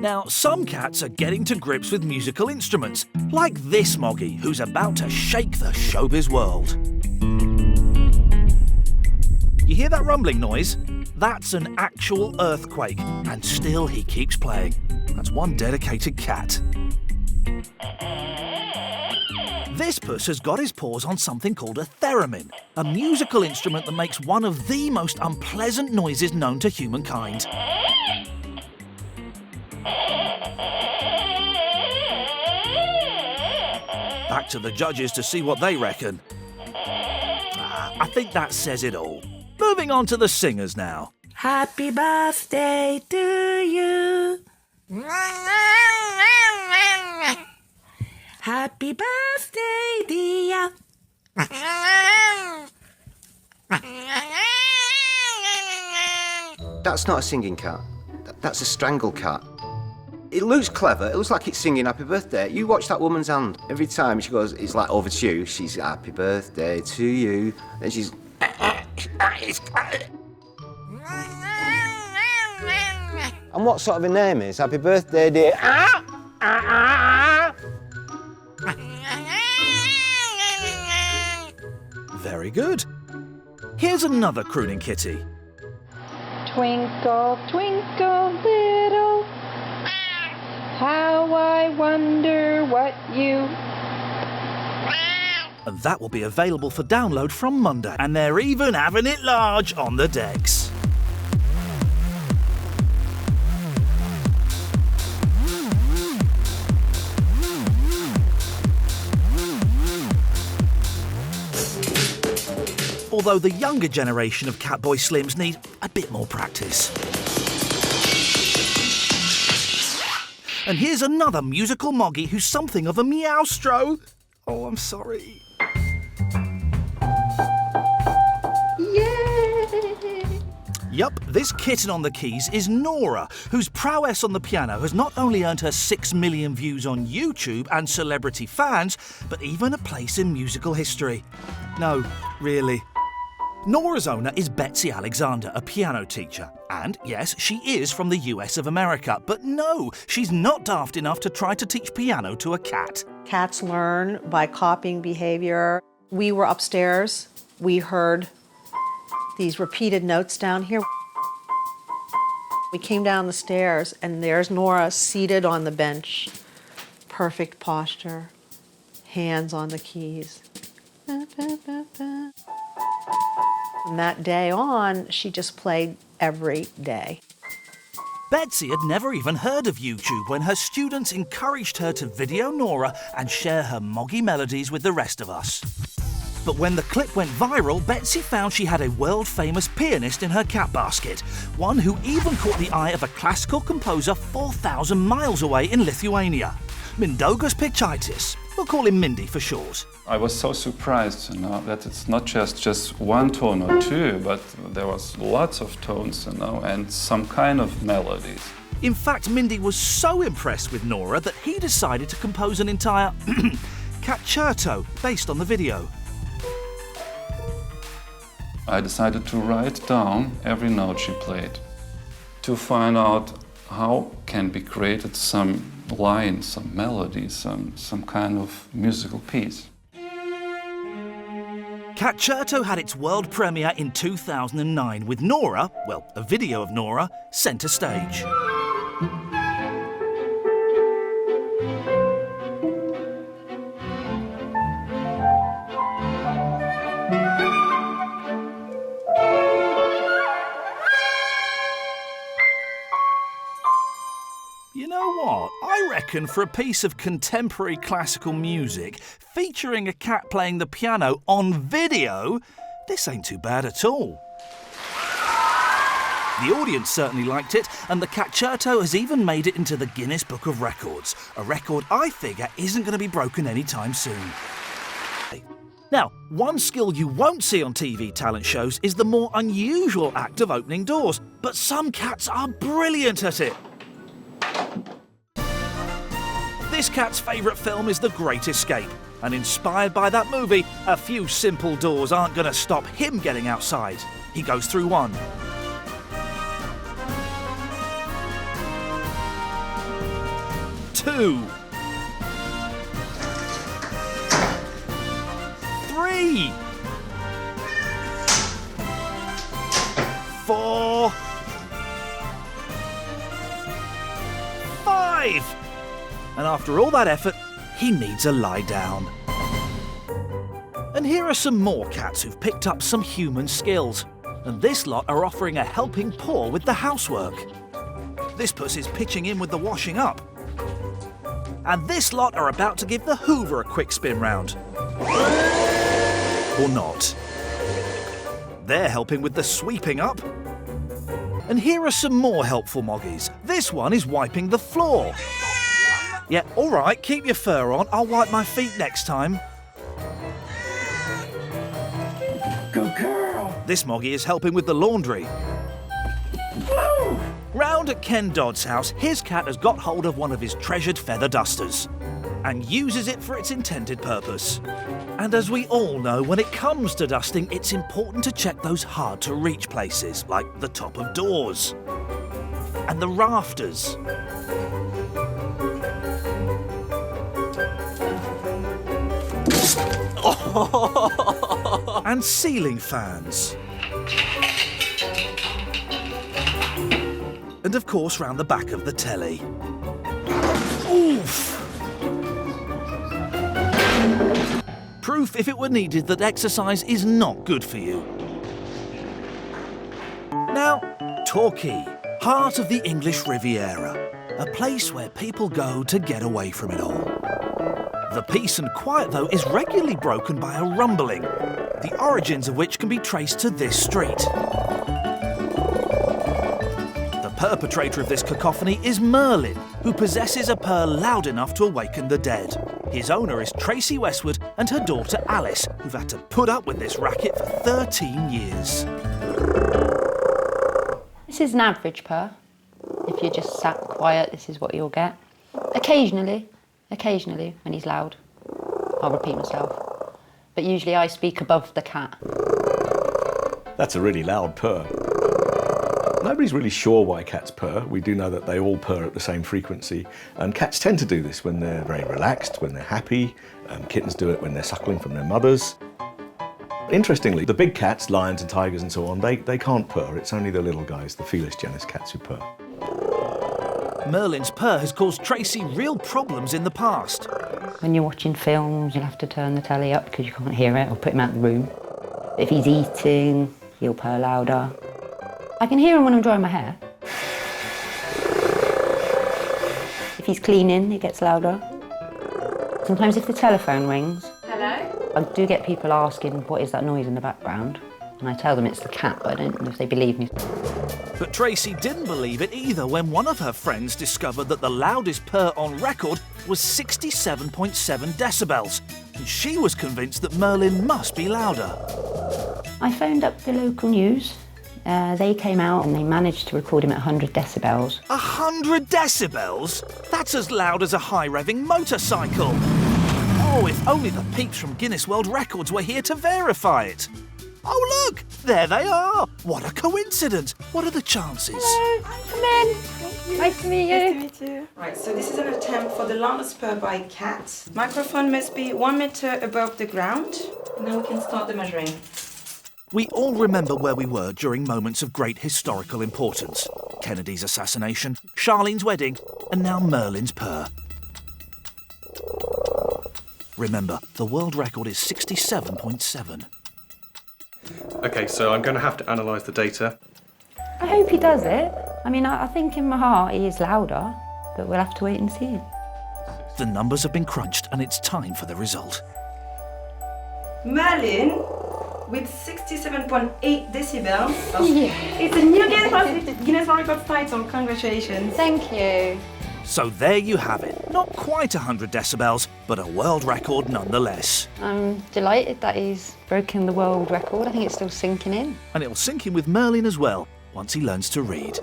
Now, some cats are getting to grips with musical instruments, like this Moggy, who's about to shake the showbiz world. You hear that rumbling noise? That's an actual earthquake, and still he keeps playing. That's one dedicated cat. This puss has got his paws on something called a theremin, a musical instrument that makes one of the most unpleasant noises known to humankind. Back to the judges to see what they reckon. I think that says it all. Moving on to the singers now. Happy birthday to you. Happy birthday, dear. That's not a singing cat. That's a strangle cat. It looks clever. It looks like it's singing happy birthday. You watch that woman's hand. Every time she goes, it's like over to you, she's happy birthday to you. Then she's... And what sort of a name is happy birthday, dear? Very good. Here's another crooning kitty. Twinkle, twinkle, little, how I wonder what you... And that will be available for download from Monday. And they're even having it large on the decks. Although the younger generation of Catboy Slims need a bit more practice. And here's another musical Moggy who's something of a meowstro. Oh, I'm sorry. Yay! Yup, this kitten on the keys is Nora, whose prowess on the piano has not only earned her 6 million views on YouTube and celebrity fans, but even a place in musical history. No, really. Nora's owner is Betsy Alexander, a piano teacher. And yes, she is from the US of America, but no, she's not daft enough to try to teach piano to a cat. Cats learn by copying behavior. We were upstairs. We heard these repeated notes down here. We came down the stairs and there's Nora seated on the bench. Perfect posture, hands on the keys. From that day on, she just played every day. Betsy had never even heard of YouTube when her students encouraged her to video Nora and share her Moggy melodies with the rest of us. But when the clip went viral, Betsy found she had a world-famous pianist in her cat basket, one who even caught the eye of a classical composer 4,000 miles away in Lithuania, Mindaugas Pichaitis. We'll call him Mindy for short. I was so surprised, that it's not just one tone or two, but there was lots of tones, and some kind of melodies. In fact, Mindy was so impressed with Nora that he decided to compose an entire concerto based on the video. I decided to write down every note she played to find out how can be created some line, some melody, some kind of musical piece. Concerto had its world premiere in 2009 with Nora, well, a video of Nora, centre stage. You know what? I reckon for a piece of contemporary classical music featuring a cat playing the piano on video, this ain't too bad at all. The audience certainly liked it, and the concerto has even made it into the Guinness Book of Records, a record I figure isn't going to be broken anytime soon. Now, one skill you won't see on TV talent shows is the more unusual act of opening doors, but some cats are brilliant at it. This cat's favourite film is The Great Escape, and inspired by that movie, a few simple doors aren't going to stop him getting outside. He goes through one. 2, 3, 4, 5. And after all that effort, he needs a lie down. And here are some more cats who've picked up some human skills. And this lot are offering a helping paw with the housework. This puss is pitching in with the washing up. And this lot are about to give the Hoover a quick spin round. Or not. They're helping with the sweeping up. And here are some more helpful moggies. This one is wiping the floor. Yeah, all right, keep your fur on. I'll wipe my feet next time. Good girl. This moggy is helping with the laundry. Woo! Round at Ken Dodd's house, his cat has got hold of one of his treasured feather dusters and uses it for its intended purpose. And as we all know, when it comes to dusting, it's important to check those hard-to-reach places, like the top of doors and the rafters. And ceiling fans. And of course round the back of the telly. Oof! Proof, if it were needed, that exercise is not good for you. Now, Torquay, heart of the English Riviera, a place where people go to get away from it all. The peace and quiet, though, is regularly broken by a rumbling, the origins of which can be traced to this street. The perpetrator of this cacophony is Merlin, who possesses a purr loud enough to awaken the dead. His owner is Tracy Westwood and her daughter Alice, who've had to put up with this racket for 13 years. This is an average purr. If you're just sat quiet, this is what you'll get. Occasionally, when he's loud, I'll repeat myself. But usually I speak above the cat. That's a really loud purr. Nobody's really sure why cats purr. We do know that they all purr at the same frequency. And cats tend to do this when they're very relaxed, when they're happy. Kittens do it when they're suckling from their mothers. Interestingly, the big cats, lions and tigers and so on, they can't purr. It's only the little guys, the Felis genus cats, who purr. Merlin's purr has caused Tracy real problems in the past. When you're watching films, you'll have to turn the telly up because you can't hear it, or put him out of the room. If he's eating, he'll purr louder. I can hear him when I'm drying my hair. If he's cleaning, it gets louder. Sometimes if the telephone rings, I do get people asking, what is that noise in the background? And I tell them it's the cat, but I don't know if they believe me. But Tracy didn't believe it either when one of her friends discovered that the loudest purr on record was 67.7 decibels. And she was convinced that Merlin must be louder. I phoned up the local news. They came out and they managed to record him at 100 decibels. 100 decibels? That's as loud as a high-revving motorcycle. Oh, if only the peeps from Guinness World Records were here to verify it. Oh, look! There they are! What a coincidence! What are the chances? Hello, come in. Nice to meet you. Nice to meet you. Right, so this is an attempt for the loudest purr by cat. Microphone must be 1 meter above the ground. Now we can start the measuring. We all remember where we were during moments of great historical importance. Kennedy's assassination, Charlene's wedding, and now Merlin's purr. Remember, the world record is 67.7. Okay, so I'm going to have to analyse the data. I hope he does it. I mean, I think in my heart he is louder, but we'll have to wait and see. The numbers have been crunched and it's time for the result. Merlin with 67.8 decibels. Yeah. It's a new Guinness World Records title. Congratulations. Thank you. So there you have it. Not quite 100 decibels, but a world record nonetheless. I'm delighted that he's broken the world record. I think it's still sinking in. And it'll sink in with Merlin as well, once he learns to read.